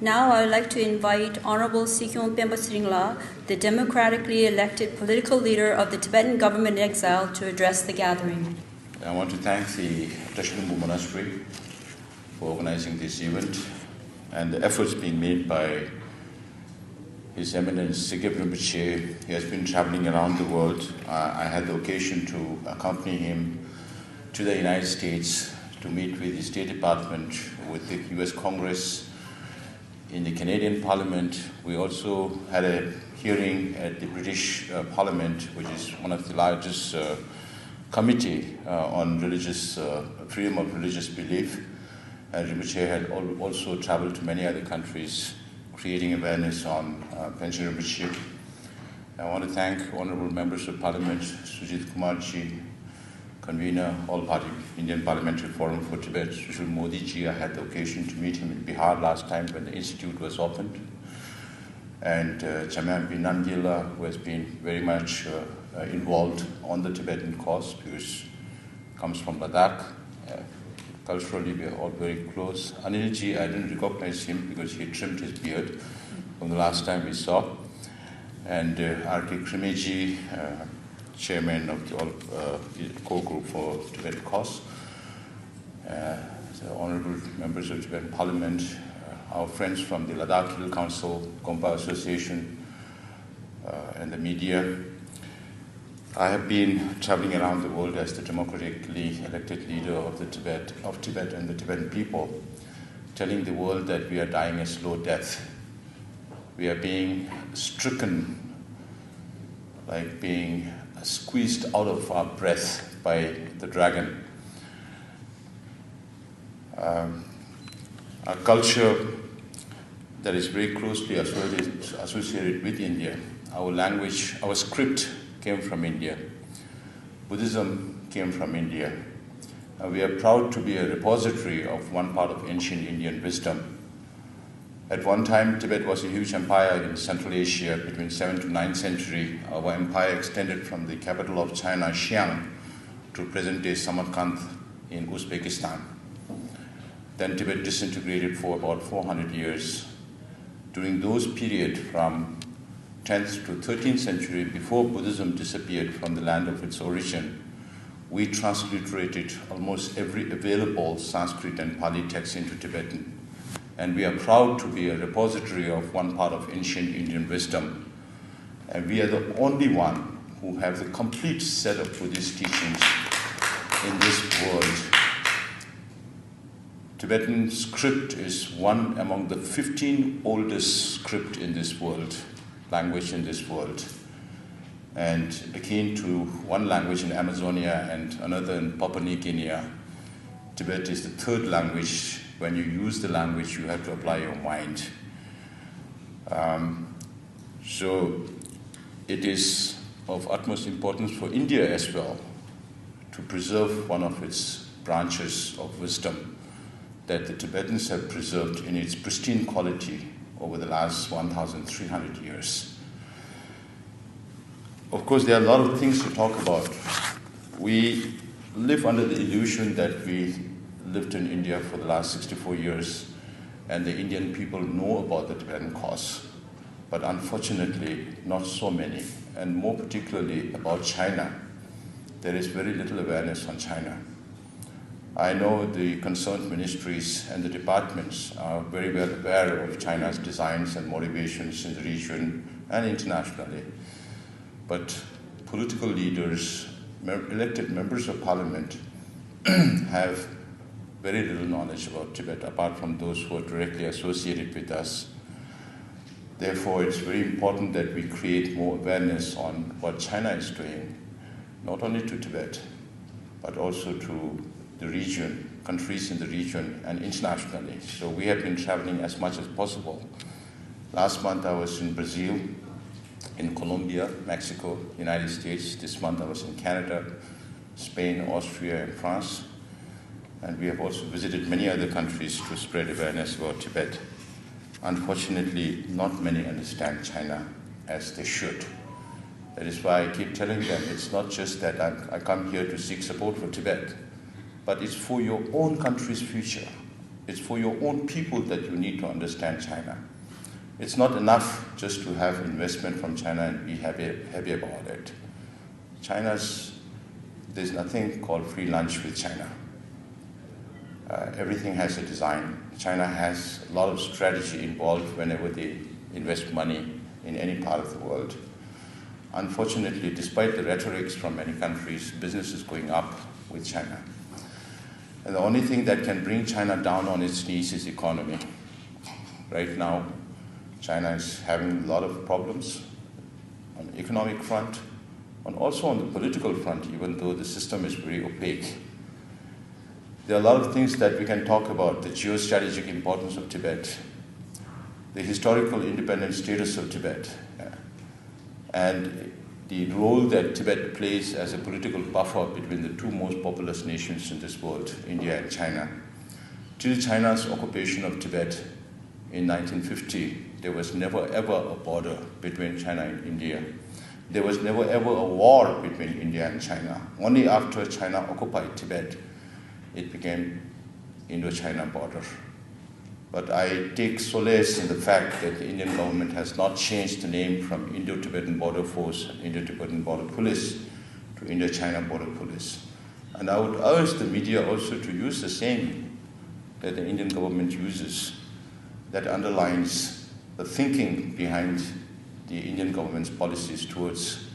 Now I would like to invite Honorable Sikyong Pemba Sringla, the democratically elected political leader of the Tibetan government in exile, to address the gathering. I want to thank the Tashinumbu Monastery for organizing this event and the efforts being made by His Eminence Sigep Rinpoche. He has been traveling around the world. I had the occasion to accompany him to the United States to meet with the State Department, with the US Congress, in the Canadian Parliament. We also had a hearing at the British Parliament, which is one of the largest committee on religious freedom of religious belief. And Rinpoche had also traveled to many other countries, creating awareness on Panchen Rinpoche. I want to thank honorable members of Parliament, Sujit Kumarji, convener, All-Party Indian Parliamentary Forum for Tibet, Sushil Modi ji. I had the occasion to meet him in Bihar last time when the institute was opened. And Chamyampi Nandila, who has been very much involved on the Tibetan cause, because he comes from Ladakh. Culturally, we are all very close. Anil ji, I didn't recognize him because he had trimmed his beard from the last time we saw. And R.K. Krimeji, chairman of the core group for Tibetan cause. The honorable members of Tibetan Parliament, our friends from the Ladakh Hill Council, Gompa Association, and the media. I have been traveling around the world as the democratically elected leader of Tibet and the Tibetan people, telling the world that we are dying a slow death. We are being stricken, like being squeezed out of our breath by the dragon. A culture that is very closely associated with India. Our language, our script came from India. Buddhism came from India. We are proud to be a repository of one part of ancient Indian wisdom. At one time, Tibet was a huge empire in Central Asia between 7th to 9th century. Our empire extended from the capital of China, Xi'an, to present-day Samarkand in Uzbekistan. Then Tibet disintegrated for about 400 years. During those periods from 10th to 13th century, before Buddhism disappeared from the land of its origin, we transliterated almost every available Sanskrit and Pali text into Tibetan. And we are proud to be a repository of one part of ancient Indian wisdom. And we are the only one who have the complete set of Buddhist teachings in this world. Tibetan script is one among the 15 oldest script in this world, language in this world. And akin to one language in Amazonia and another in Papua New Guinea, Tibet is the third language. When you use the language, you have to apply your mind. So it is of utmost importance for India as well to preserve one of its branches of wisdom that the Tibetans have preserved in its pristine quality over the last 1,300 years. Of course, there are a lot of things to talk about. We live under the illusion that we lived in India for the last 64 years, and the Indian people know about the Tibetan cause. But unfortunately, not so many, and more particularly about China. There is very little awareness on China. I know the concerned ministries and the departments are very well aware of China's designs and motivations in the region and internationally. But political leaders, elected members of parliament, have very little knowledge about Tibet, apart from those who are directly associated with us. Therefore, it's very important that we create more awareness on what China is doing, not only to Tibet, but also to the region, countries in the region, and internationally. So we have been traveling as much as possible. Last month I was in Brazil, in Colombia, Mexico, United States. This month I was in Canada, Spain, Austria, and France. And we have also visited many other countries to spread awareness about Tibet. Unfortunately, not many understand China as they should. That is why I keep telling them it's not just that I come here to seek support for Tibet, but it's for your own country's future. It's for your own people that you need to understand China. It's not enough just to have investment from China and be happy about it. There's nothing called free lunch with China. Everything has a design. China has a lot of strategy involved whenever they invest money in any part of the world. Unfortunately, despite the rhetorics from many countries, business is going up with China. And the only thing that can bring China down on its knees is economy. Right now, China is having a lot of problems on the economic front and also on the political front, even though the system is very opaque. There are a lot of things that we can talk about: the geostrategic importance of Tibet, the historical independent status of Tibet, and the role that Tibet plays as a political buffer between the two most populous nations in this world, India and China. Till China's occupation of Tibet in 1950, there was never ever a border between China and India. There was never ever a war between India and China. Only after China occupied Tibet, it became Indo-China border. But I take solace in the fact that the Indian government has not changed the name from Indo-Tibetan Border Force and Indo-Tibetan Border Police to Indo-China Border Police. And I would urge the media also to use the same that the Indian government uses, that underlines the thinking behind the Indian government's policies towards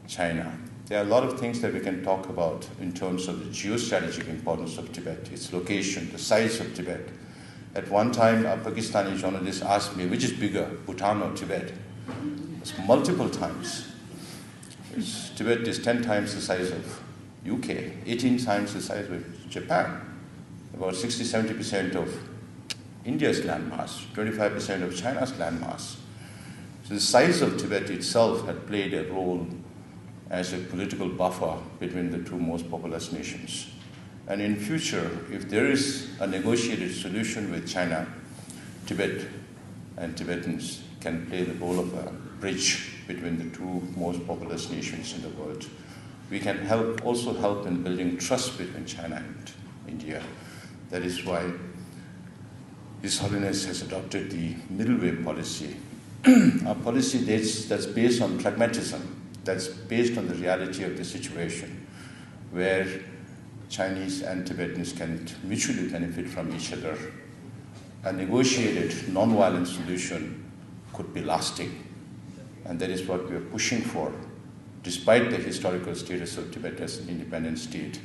China. There are a lot of things that we can talk about in terms of the geostrategic importance of Tibet, its location, the size of Tibet. At one time, a Pakistani journalist asked me, which is bigger, Bhutan or Tibet? It's multiple times. Tibet is 10 times the size of UK, 18 times the size of Japan, about 60-70% of India's landmass, 25% of China's landmass. So the size of Tibet itself had played a role as a political buffer between the two most populous nations. And in future, if there is a negotiated solution with China, Tibet and Tibetans can play the role of a bridge between the two most populous nations in the world. We can also help in building trust between China and India. That is why His Holiness has adopted the middle way policy, a policy that's based on pragmatism, that's based on the reality of the situation, where Chinese and Tibetans can mutually benefit from each other. A negotiated, non-violent solution could be lasting, and that is what we are pushing for, despite the historical status of Tibet as an independent state.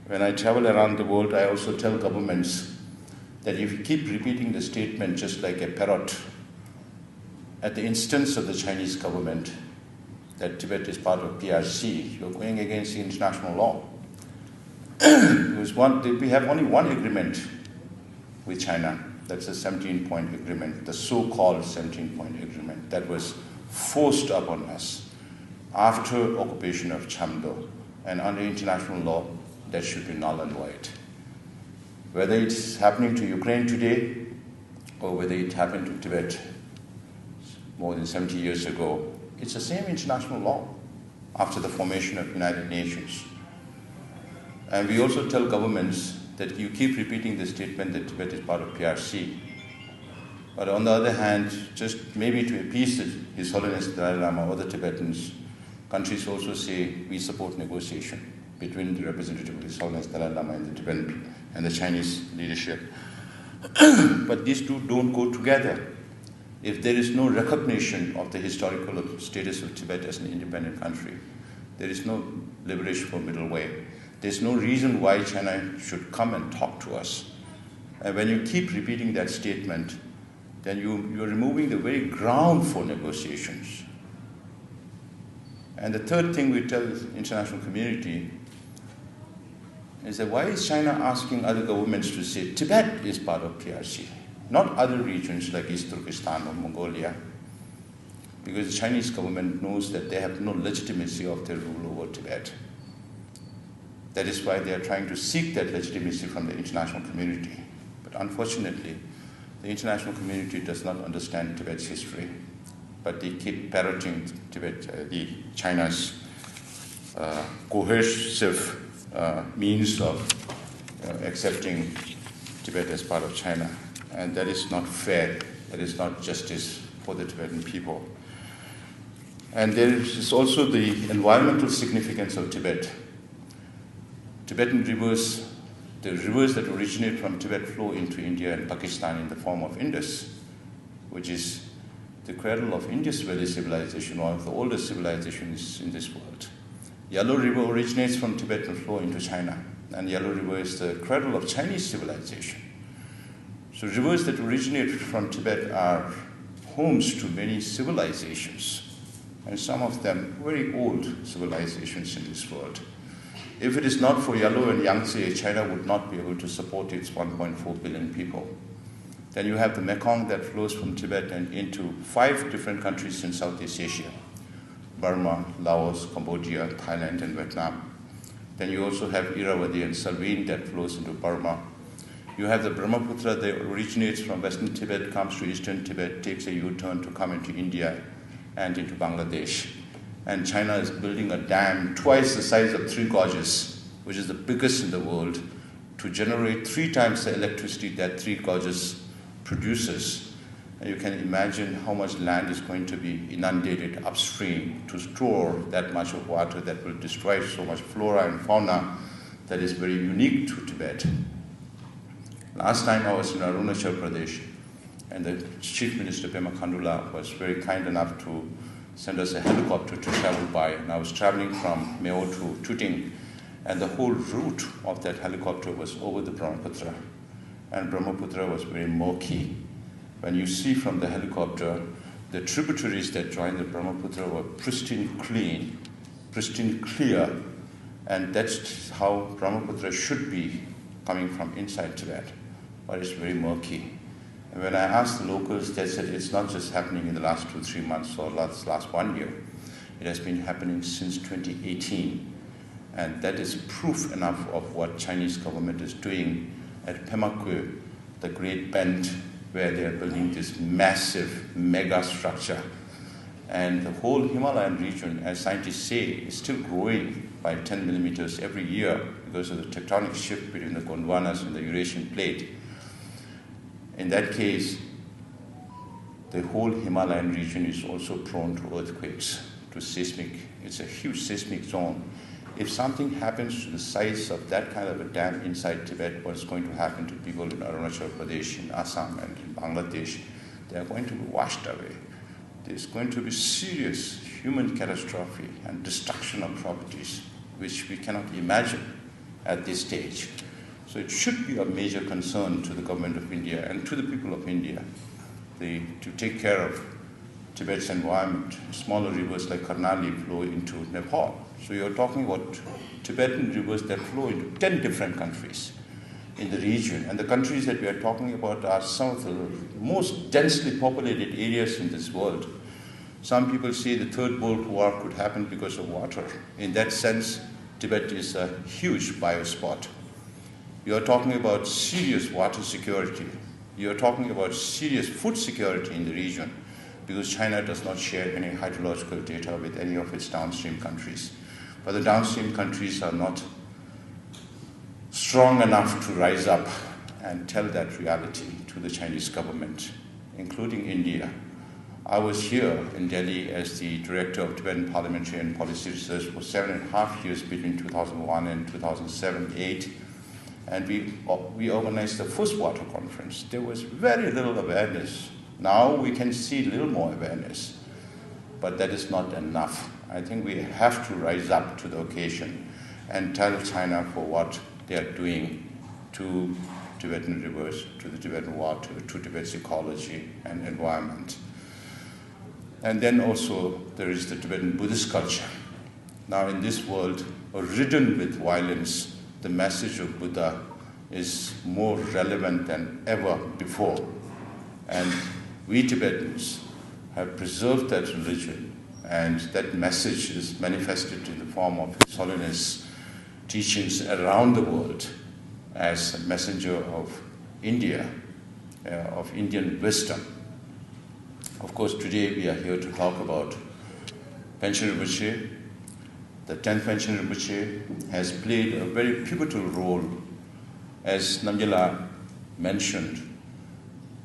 When I travel around the world, I also tell governments that if you keep repeating the statement just like a parrot, at the instance of the Chinese government, that Tibet is part of PRC, you're going against the international law. We have only one agreement with China. That's a 17-point agreement, the so-called 17-point agreement that was forced upon us after occupation of Chamdo. And under international law, that should be null and void. Whether it's happening to Ukraine today or whether it happened to Tibet more than 70 years ago, it's the same international law after the formation of United Nations. And we also tell governments that you keep repeating the statement that Tibet is part of PRC. But on the other hand, just maybe to appease His Holiness Dalai Lama or the Tibetans, countries also say we support negotiation between the representative of His Holiness Dalai Lama and the Tibetan and the Chinese leadership. But these two don't go together. If there is no recognition of the historical status of Tibet as an independent country, there is no liberation for middle way. There's no reason why China should come and talk to us. And when you keep repeating that statement, then you're removing the very ground for negotiations. And the third thing we tell the international community is that why is China asking other governments to say Tibet is part of PRC, not other regions like East Turkestan or Mongolia? Because the Chinese government knows that they have no legitimacy of their rule over Tibet. That is why they are trying to seek that legitimacy from the international community. But unfortunately, the international community does not understand Tibet's history, but they keep parroting China's coercive means of accepting Tibet as part of China. And that is not fair. That is not justice for the Tibetan people. And there is also the environmental significance of Tibet. Tibetan rivers, the rivers that originate from Tibet flow into India and Pakistan in the form of Indus, which is the cradle of Indus Valley civilization, one of the oldest civilizations in this world. Yellow River originates from Tibet and flow into China, and Yellow River is the cradle of Chinese civilization. So rivers that originate from Tibet are homes to many civilizations, and some of them very old civilizations in this world. If it is not for Yellow and Yangtze, China would not be able to support its 1.4 billion people. Then you have the Mekong that flows from Tibet and into 5 different countries in Southeast Asia: Burma, Laos, Cambodia, Thailand, and Vietnam. Then you also have Irrawaddy and Salween that flows into Burma. You have the Brahmaputra that originates from Western Tibet, comes to Eastern Tibet, takes a U-turn to come into India and into Bangladesh. And China is building a dam twice the size of Three Gorges, which is the biggest in the world, to generate 3 times the electricity that Three Gorges produces. And you can imagine how much land is going to be inundated upstream to store that much of water that will destroy so much flora and fauna that is very unique to Tibet. Last time I was in Arunachal Pradesh, and the Chief Minister Pema Khandula was very kind enough to send us a helicopter to travel by. And I was traveling from Meo to Tuting, and the whole route of that helicopter was over the Brahmaputra. And Brahmaputra was very murky. When you see from the helicopter, the tributaries that join the Brahmaputra were pristine clean, pristine clear, and that's how Brahmaputra should be coming from inside Tibet, but it's very murky. And when I asked the locals, they said it's not just happening in the last 2-3 months or last 1 year. It has been happening since 2018. And that is proof enough of what Chinese government is doing at Pema Kwe, the Great Bend, where they are building this massive mega structure. And the whole Himalayan region, as scientists say, is still growing by 10 millimeters every year because of the tectonic shift between the Gondwanas and the Eurasian plate. In that case, the whole Himalayan region is also prone to earthquakes, to seismic. It's a huge seismic zone. If something happens to the size of that kind of a dam inside Tibet, what's going to happen to people in Arunachal Pradesh, in Assam, and in Bangladesh? They are going to be washed away. There's going to be serious human catastrophe and destruction of properties, which we cannot imagine at this stage. So it should be a major concern to the government of India and to the people of India to take care of Tibet's environment. Smaller rivers like Karnali flow into Nepal. So you're talking about Tibetan rivers that flow into 10 different countries in the region. And the countries that we are talking about are some of the most densely populated areas in this world. Some people say the Third World War could happen because of water. In that sense, Tibet is a huge biospot. You're talking about serious water security. You're talking about serious food security in the region, because China does not share any hydrological data with any of its downstream countries. But the downstream countries are not strong enough to rise up and tell that reality to the Chinese government, including India. I was here in Delhi as the director of Tibetan Parliamentary and Policy Research for 7.5 years between 2001 and 2007-08. And we organized the first water conference. There was very little awareness. Now we can see a little more awareness, but that is not enough. I think we have to rise up to the occasion and tell China for what they are doing to Tibetan rivers, to the Tibetan water, to Tibet's ecology and environment. And then also there is the Tibetan Buddhist culture. Now in this world, ridden with violence, the message of Buddha is more relevant than ever before. And we Tibetans have preserved that religion, and that message is manifested in the form of His Holiness teachings around the world as a messenger of India, of Indian wisdom. Of course, today we are here to talk about Panchen Rinpoche. The 10th Panchen Rinpoche has played a very pivotal role, as Namgyala mentioned,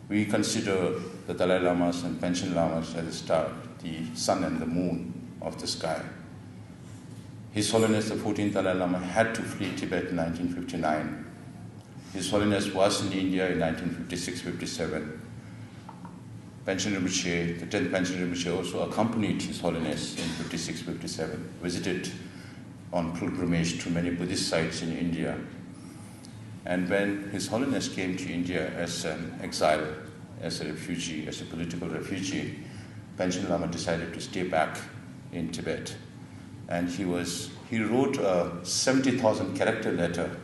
we consider the Dalai Lamas and Panchen Lamas as a star, the sun and the moon of the sky. His Holiness the 14th Dalai Lama had to flee Tibet in 1959. His Holiness was in India in 1956-57. Panchen Rinpoche, the 10th Panchen Rinpoche, also accompanied His Holiness in 56-57, visited on pilgrimage to many Buddhist sites in India. And when His Holiness came to India as an exile, as a refugee, as a political refugee, Panchen Lama decided to stay back in Tibet. And he wrote a 70,000 character letter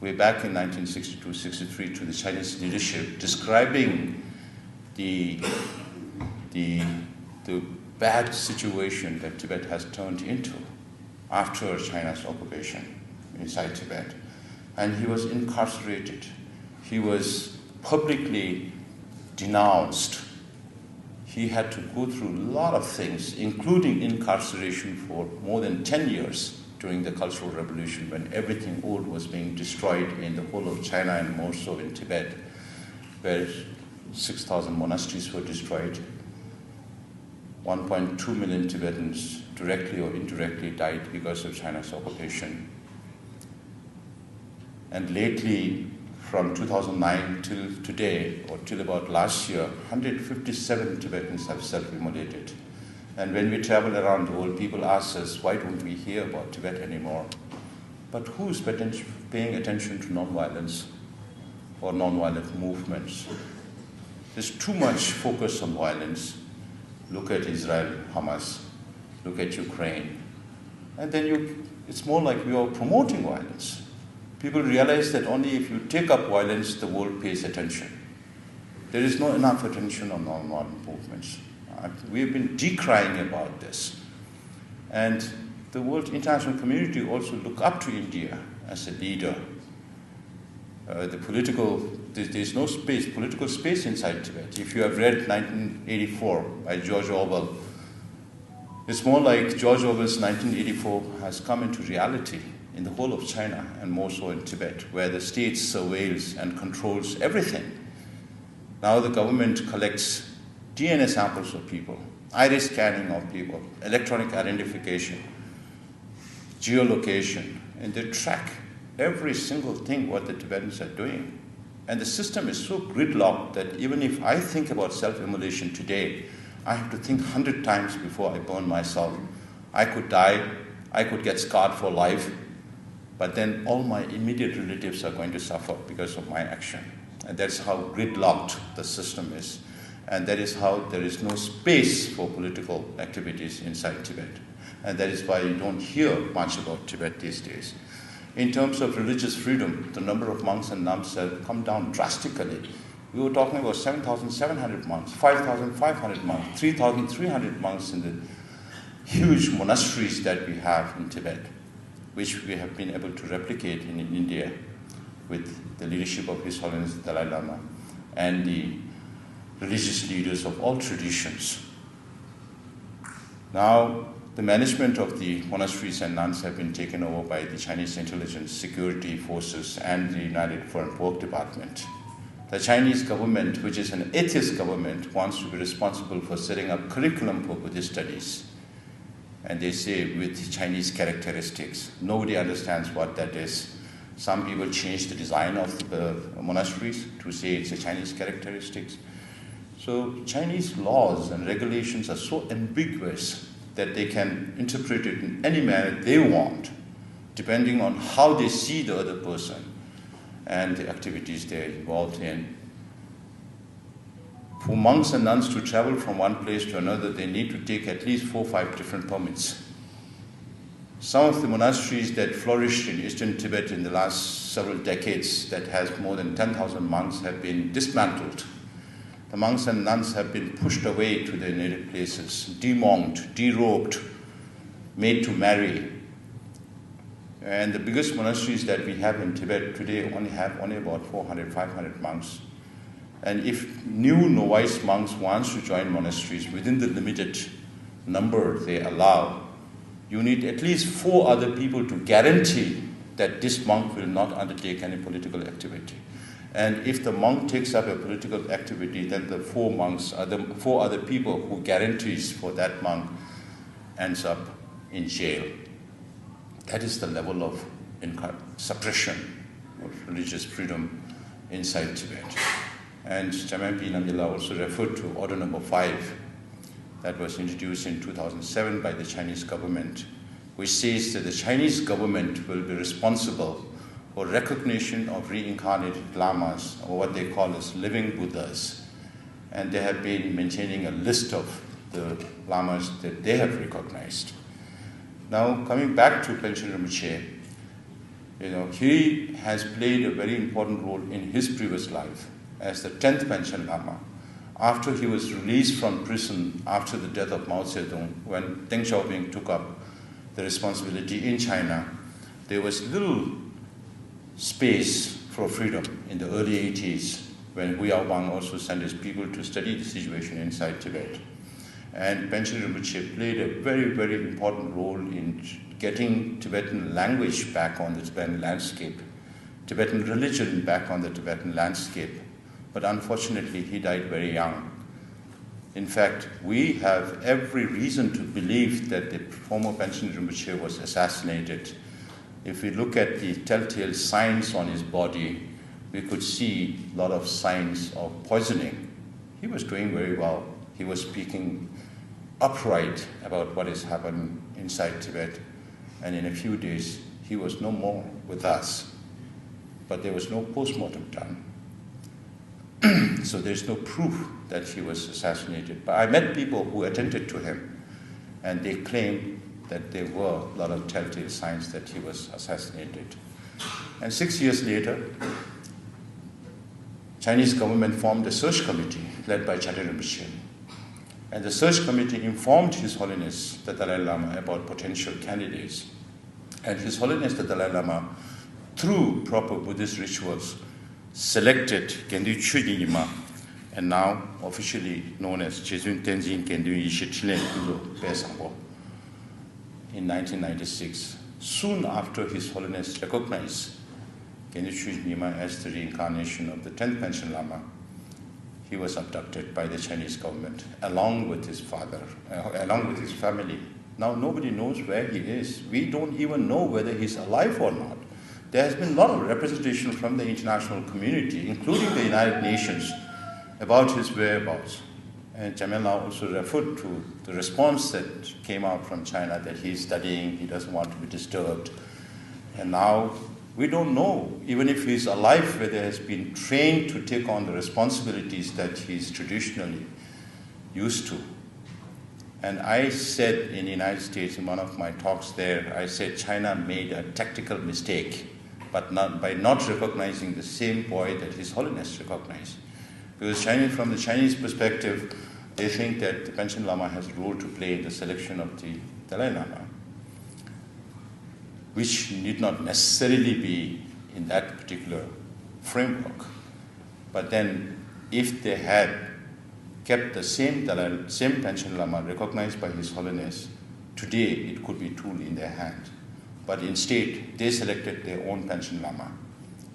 way back in 1962-63 to the Chinese leadership describing the bad situation that Tibet has turned into after China's occupation inside Tibet. And he was incarcerated. He was publicly denounced. He had to go through a lot of things, including incarceration for more than 10 years during the Cultural Revolution, when everything old was being destroyed in the whole of China and more so in Tibet, where 6,000 monasteries were destroyed. 1.2 million Tibetans directly or indirectly died because of China's occupation. And lately, from 2009 till today, or till about last year, 157 Tibetans have self-immolated. And when we travel around the world, people ask us, why don't we hear about Tibet anymore? But who's paying attention to nonviolence or nonviolent movements? There's too much focus on violence. Look at Israel, Hamas, look at Ukraine. And then it's more like we are promoting violence. People realize that only if you take up violence, the world pays attention. There is not enough attention on nonviolent movements. We've been decrying about this. And the world international community also look up to India as a leader. There's no political space inside Tibet. If you have read 1984 by George Orwell, it's more like George Orwell's 1984 has come into reality in the whole of China and more so in Tibet, where the state surveils and controls everything. Now the government collects DNA samples of people, iris scanning of people, electronic identification, geolocation, and they track every single thing what the Tibetans are doing. And the system is so gridlocked that even if I think about self-immolation today, I have to think 100 times before I burn myself. I could die, I could get scarred for life, but then all my immediate relatives are going to suffer because of my action. And that's how gridlocked the system is. And that is how there is no space for political activities inside Tibet. And that is why you don't hear much about Tibet these days. In terms of religious freedom, the number of monks and nuns have come down drastically. We were talking about 7,700 monks, 5,500 monks, 3,300 monks in the huge monasteries that we have in Tibet, which we have been able to replicate in India with the leadership of His Holiness the Dalai Lama and the religious leaders of all traditions. Now, the management of the monasteries and nuns have been taken over by the Chinese intelligence security forces and the United Foreign Work Department. The Chinese government, which is an atheist government, wants to be responsible for setting up curriculum for Buddhist studies. And they say with Chinese characteristics. Nobody understands what that is. Some people change the design of the monasteries to say it's a Chinese characteristics. So Chinese laws and regulations are so ambiguous that they can interpret it in any manner they want, depending on how they see the other person and the activities they're involved in. For monks and nuns to travel from one place to another, they need to take at least 4 or 5 different permits. Some of the monasteries that flourished in eastern Tibet in the last several decades, that has more than 10,000 monks, have been dismantled. The monks and nuns have been pushed away to their native places, demonked, derobed, made to marry. And the biggest monasteries that we have in Tibet today have about 400, 500 monks. And if new novice monks want to join monasteries within the limited number they allow, you need at least 4 other people to guarantee that this monk will not undertake any political activity. And if the monk takes up a political activity, then the 4 monks are the 4 other people who guarantees for that monk ends up in jail. That is the level of suppression of religious freedom inside Tibet. And Chairman P. Namgyala also referred to Order Number 5 that was introduced in 2007 by the Chinese government, which says that the Chinese government will be responsible for recognition of reincarnated lamas, or what they call as living Buddhas. And they have been maintaining a list of the lamas that they have recognized. Now, coming back to Panchen Rinpoche, he has played a very important role in his previous life as the 10th Panchen Lama. After he was released from prison after the death of Mao Zedong, when Deng Xiaoping took up the responsibility in China, there was little space for freedom in the early 80s when Hu Yaobang also sent his people to study the situation inside Tibet. And Panchen Rinpoche played a very, very important role in getting Tibetan language back on the Tibetan landscape, Tibetan religion back on the Tibetan landscape. But unfortunately, he died very young. In fact, we have every reason to believe that the former Panchen Rinpoche was assassinated. If we look at the telltale signs on his body, we could see a lot of signs of poisoning. He was doing very well. He was speaking upright about what is happening inside Tibet. And in a few days, he was no more with us. But there was no postmortem done. So there's no proof that he was assassinated. But I met people who attended to him, and they claimed that there were a lot of telltale signs that he was assassinated. And 6 years later, Chinese government formed a search committee led by Chadren Rinpoche. And the search committee informed His Holiness the Dalai Lama about potential candidates. And His Holiness the Dalai Lama, through proper Buddhist rituals, selected Khendu Chögyin Nyima, and now officially known as Chezun Tenzin Khendu Yishe Chilen Kulo Pesangpo, in 1996. Soon after His Holiness recognized Khendu Chögyin Nyima as the reincarnation of the 10th Panchen Lama, he was abducted by the Chinese government along with his father, along with his family. Now nobody knows where he is. We don't even know whether he's alive or not. There has been a lot of representation from the international community, including the United Nations, about his whereabouts. And Jamila also referred to the response that came out from China that he's studying, he doesn't want to be disturbed. And now we don't know, even if he's alive, whether he has been trained to take on the responsibilities that he's traditionally used to. And I said in the United States, in one of my talks there, I said China made a tactical mistake, but by not recognizing the same boy that His Holiness recognized. Because from the Chinese perspective, they think that the Panchen Lama has a role to play in the selection of the Dalai Lama, which need not necessarily be in that particular framework. But then, if they had kept the same Panchen Lama recognized by His Holiness, today it could be a tool in their hand. But instead, they selected their own Panchen Lama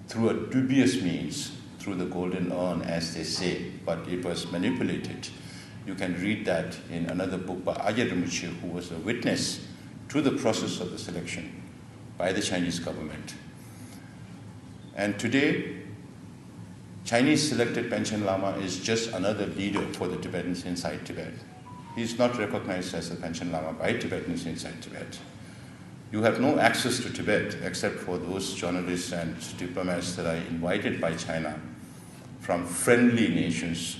through a dubious means, through the golden urn, as they say, but it was manipulated. You can read that in another book by Ajahn Rinpoche, who was a witness to the process of the selection by the Chinese government. And today, Chinese selected Panchen Lama is just another leader for the Tibetans inside Tibet. He's not recognized as a Panchen Lama by Tibetans inside Tibet. You have no access to Tibet except for those journalists and diplomats that are invited by China from friendly nations.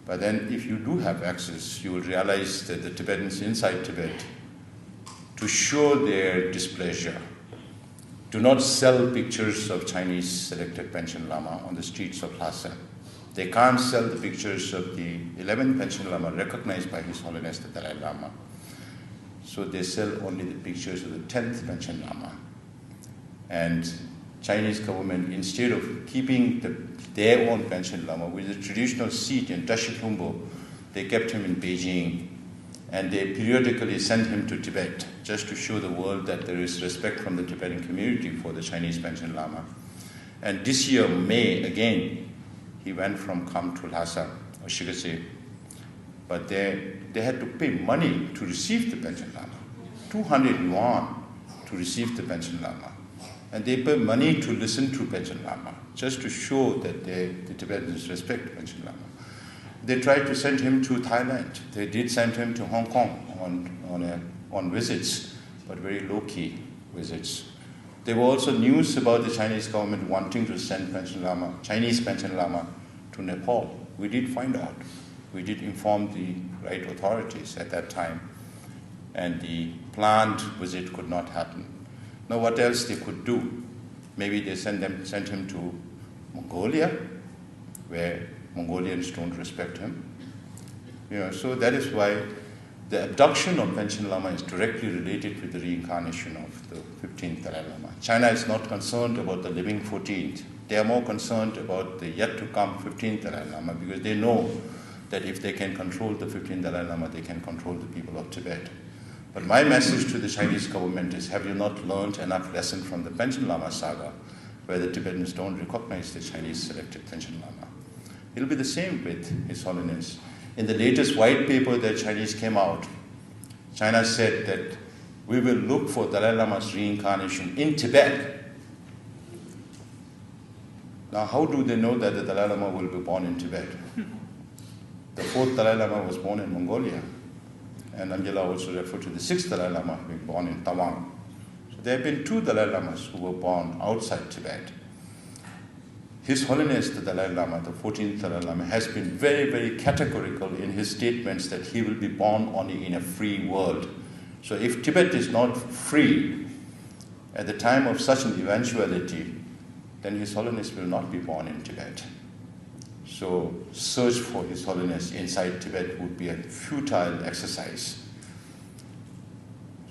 But then if you do have access, you will realize that the Tibetans inside Tibet, to show their displeasure, do not sell pictures of Chinese selected Panchen Lama on the streets of Lhasa. They can't sell the pictures of the 11th Panchen Lama recognized by His Holiness the Dalai Lama. So they sell only the pictures of the 10th Panchen Lama. And Chinese government, instead of keeping their own Panchen Lama with a traditional seat in Tashi Khumbo, they kept him in Beijing. And they periodically sent him to Tibet just to show the world that there is respect from the Tibetan community for the Chinese Panchen Lama. And this year, May, again, he went from Kham to Lhasa, or Shikase. But they had to pay money to receive the Panchen Lama, 200 yuan to receive the Panchen Lama. And they pay money to listen to Panchen Lama, just to show that the Tibetans respect Panchen Lama. They tried to send him to Thailand. They did send him to Hong Kong on visits, but very low-key visits. There were also news about the Chinese government wanting to send Chinese Panchen Lama to Nepal. We did find out. We did inform the right authorities at that time, and the planned visit could not happen. Now, what else they could do? Maybe they sent him to Mongolia, where Mongolians don't respect him. So that is why the abduction of Panchen Lama is directly related with the reincarnation of the 15th Dalai Lama. China is not concerned about the living 14th. They are more concerned about the yet to come 15th Dalai Lama, because they know that if they can control the 15th Dalai Lama, they can control the people of Tibet. But my message to the Chinese government is, have you not learned enough lesson from the Panchen Lama saga, where the Tibetans don't recognize the Chinese selected Panchen Lama? It'll be the same with His Holiness. In the latest white paper that Chinese came out, China said that we will look for Dalai Lama's reincarnation in Tibet. Now, how do they know that the Dalai Lama will be born in Tibet? The 4th Dalai Lama was born in Mongolia, and Angela also referred to the 6th Dalai Lama being born in Tawang. So there have been 2 Dalai Lamas who were born outside Tibet. His Holiness the Dalai Lama, the 14th Dalai Lama, has been very, very categorical in his statements that he will be born only in a free world. So if Tibet is not free at the time of such an eventuality, then His Holiness will not be born in Tibet. So search for His Holiness inside Tibet would be a futile exercise.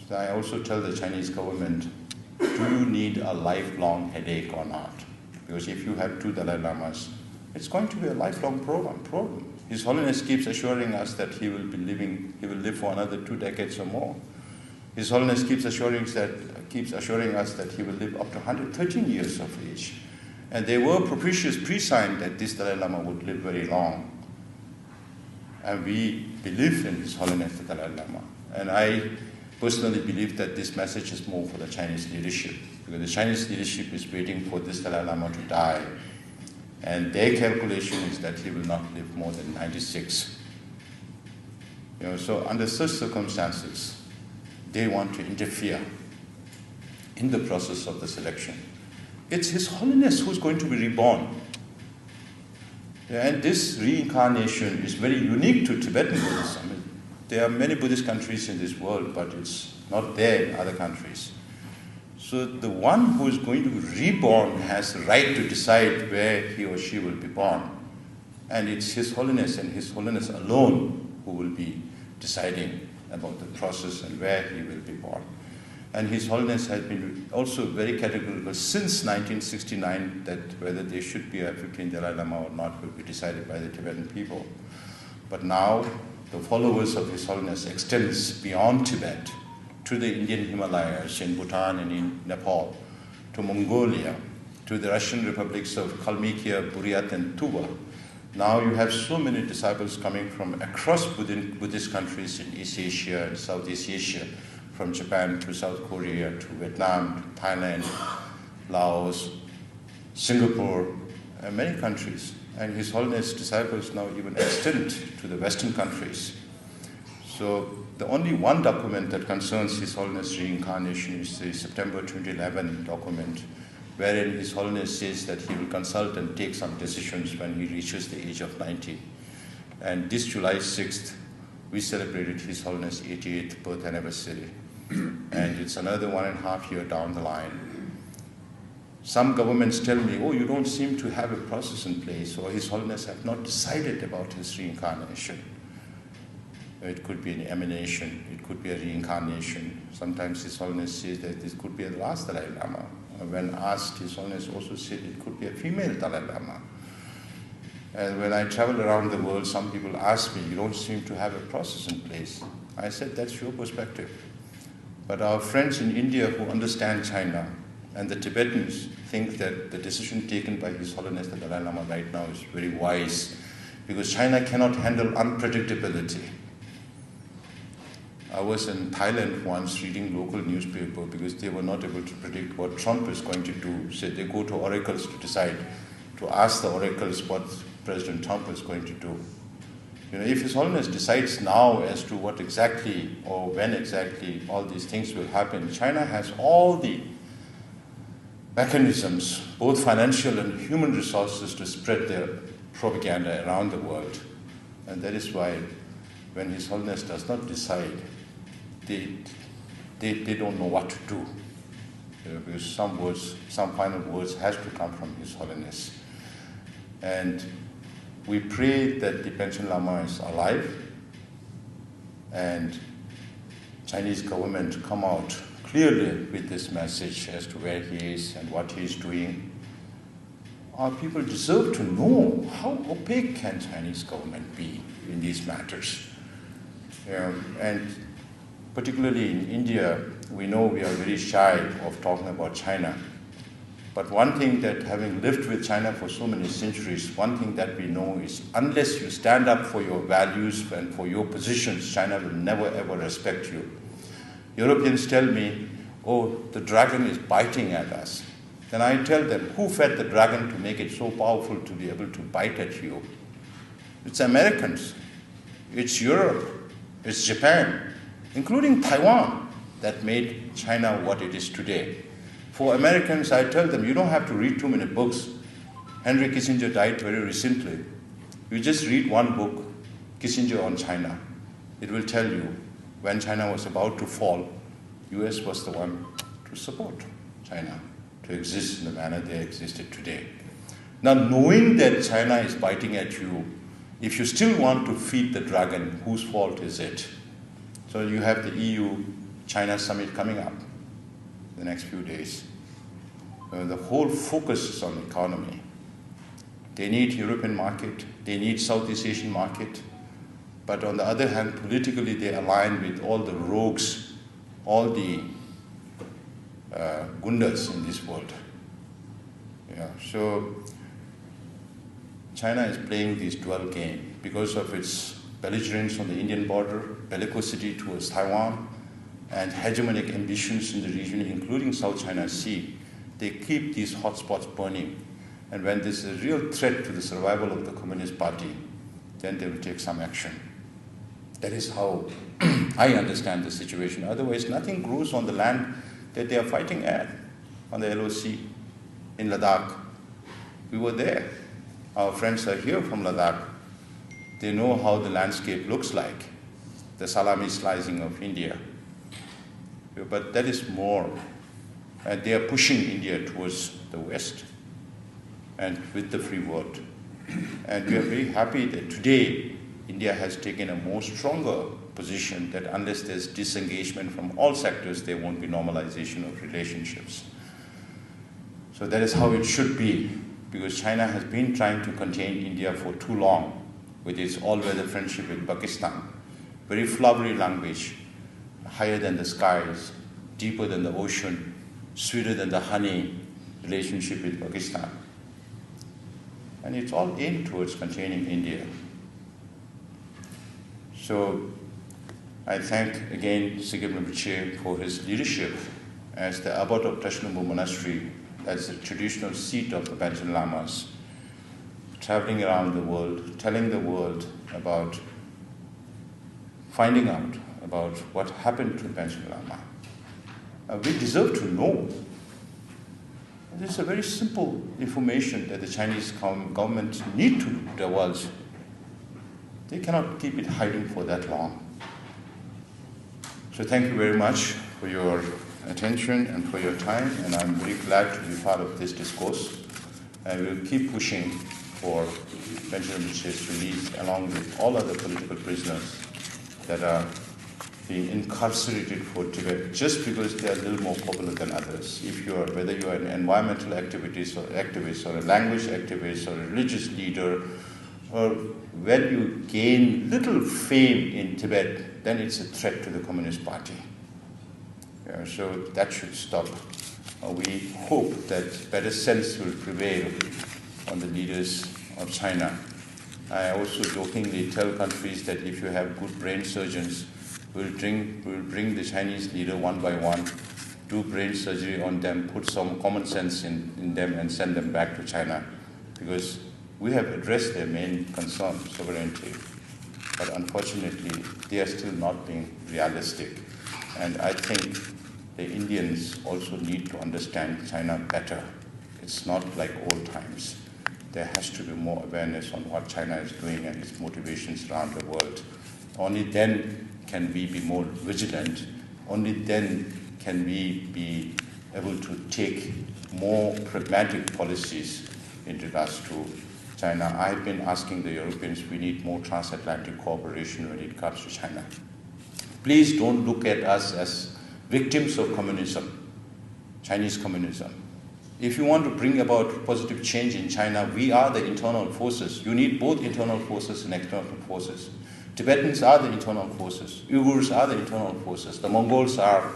So I also tell the Chinese government, do you need a lifelong headache or not? Because if you have 2 Dalai Lamas, it's going to be a lifelong problem. His Holiness keeps assuring us that he will live for another 2 decades or more. His Holiness keeps assuring us that he will live up to 113 years of age. And there were propitious pre-signs that this Dalai Lama would live very long. And we believe in His Holiness the Dalai Lama. And I personally believe that this message is more for the Chinese leadership, because the Chinese leadership is waiting for this Dalai Lama to die. And their calculation is that he will not live more than 96. So under such circumstances, they want to interfere in the process of the selection. It's His Holiness who's going to be reborn. And this reincarnation is very unique to Tibetan Buddhism. I mean, there are many Buddhist countries in this world, but it's not there in other countries. So the one who is going to be reborn has the right to decide where he or she will be born. And it's His Holiness and His Holiness alone who will be deciding about the process and where he will be born. And His Holiness has been also very categorical since 1969 that whether there should be a 15th Dalai Lama or not will be decided by the Tibetan people. But now the followers of His Holiness extends beyond Tibet to the Indian Himalayas, in Bhutan and in Nepal, to Mongolia, to the Russian republics of Kalmykia, Buryat and Tuva. Now you have so many disciples coming from across Buddhist countries in East Asia and Southeast Asia, from Japan to South Korea to Vietnam, to Thailand, Laos, Singapore, and many countries. And His Holiness disciples now even extend to the Western countries. So the only one document that concerns His Holiness reincarnation is the September 2011 document, wherein His Holiness says that he will consult and take some decisions when he reaches the age of 90. And this July 6th, we celebrated His Holiness' 88th birth anniversary. And it's another 1.5 years down the line. Some governments tell me, oh, you don't seem to have a process in place, or His Holiness have not decided about his reincarnation. It could be an emanation, it could be a reincarnation. Sometimes His Holiness says that this could be the last Dalai Lama. When asked, His Holiness also said it could be a female Dalai Lama. And when I travel around the world, some people ask me, you don't seem to have a process in place. I said, that's your perspective. But our friends in India who understand China And the Tibetans think that the decision taken by His Holiness the Dalai Lama right now is very wise, because China cannot handle unpredictability. I was in Thailand once reading local newspaper because they were not able to predict what Trump is going to do. So they go to oracles to decide, to ask the oracles what President Trump is going to do. If His Holiness decides now as to what exactly or when exactly all these things will happen, China has all the mechanisms, both financial and human resources, to spread their propaganda around the world. And that is why when His Holiness does not decide, they don't know what to do. Because some final words has to come from His Holiness. And we pray that the Panchen Lama is alive and Chinese government come out clearly with this message as to where he is and what he is doing. Our people deserve to know how opaque can Chinese government be in these matters. And particularly in India, we know we are very shy of talking about China. But one thing that, having lived with China for so many centuries, one thing that we know is unless you stand up for your values and for your positions, China will never ever respect you. Europeans tell me, oh, the dragon is biting at us. Then I tell them, who fed the dragon to make it so powerful to be able to bite at you? It's Americans, it's Europe, it's Japan, including Taiwan, that made China what it is today. For Americans, I tell them, you don't have to read too many books. Henry Kissinger died very recently. You just read one book, Kissinger on China. It will tell you when China was about to fall, US was the one to support China to exist in the manner they existed today. Now, knowing that China is biting at you, if you still want to feed the dragon, whose fault is it? So you have the EU-China summit coming up the next few days. The whole focus is on the economy. They need European market, they need Southeast Asian market, but on the other hand, politically they align with all the rogues, all the gundas in this world. So China is playing this dual game because of its belligerence on the Indian border, bellicosity towards Taiwan, and hegemonic ambitions in the region, including South China Sea. They keep these hotspots burning. And when there's a real threat to the survival of the Communist Party, then they will take some action. That is how I understand the situation. Otherwise, nothing grows on the land that they are fighting at, on the LOC, in Ladakh. We were there. Our friends are here from Ladakh. They know how the landscape looks like, the salami slicing of India. But that is more. And they are pushing India towards the West and with the free world. And we are very happy that today India has taken a more stronger position that unless there's disengagement from all sectors, there won't be normalization of relationships. So that is how it should be, because China has been trying to contain India for too long with its all-weather friendship with Pakistan. Very flowery language, higher than the skies, deeper than the ocean, sweeter than the honey relationship with Pakistan. And it's all aimed towards containing India. So I thank again Sigib Rinpoche for his leadership as the abbot of Tashnumbu Monastery, as the traditional seat of the Panchen Lamas, traveling around the world, telling the world about, finding out about what happened to Panchen Lama. We deserve to know. This is a very simple information that the Chinese government need to divulge. They cannot keep it hiding for that long. So thank you very much for your attention and for your time, and I'm very glad to be part of this discourse. And we'll keep pushing for Panchen Rinpoche's release along with all other political prisoners that are being incarcerated for Tibet just because they are a little more popular than others. Whether you are an environmental activist or a language activist or a religious leader, or when you gain little fame in Tibet, then it's a threat to the Communist Party. So that should stop. we hope that better sense will prevail on the leaders of China. I also jokingly tell countries that if you have good brain surgeons, we'll bring the Chinese leader one by one, do brain surgery on them, put some common sense in them and send them back to China. Because we have addressed their main concern, sovereignty. But unfortunately, they are still not being realistic. And I think the Indians also need to understand China better. It's not like old times. There has to be more awareness on what China is doing and its motivations around the world. Only then can we be more vigilant. Only then can we be able to take more pragmatic policies in regards to China. I've been asking the Europeans, we need more transatlantic cooperation when it comes to China. Please don't look at us as victims of communism, Chinese communism. If you want to bring about positive change in China, we are the internal forces. You need both internal forces and external forces. Tibetans are the internal forces. Uyghurs are the internal forces. The Mongols are,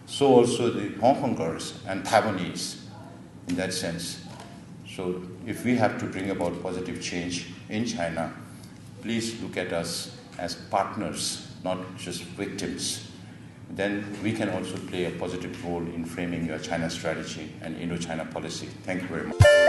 so also the Hong Kongers and Taiwanese in that sense. So if we have to bring about positive change in China, please look at us as partners, not just victims. Then we can also play a positive role in framing your China strategy and Indo-China policy. Thank you very much.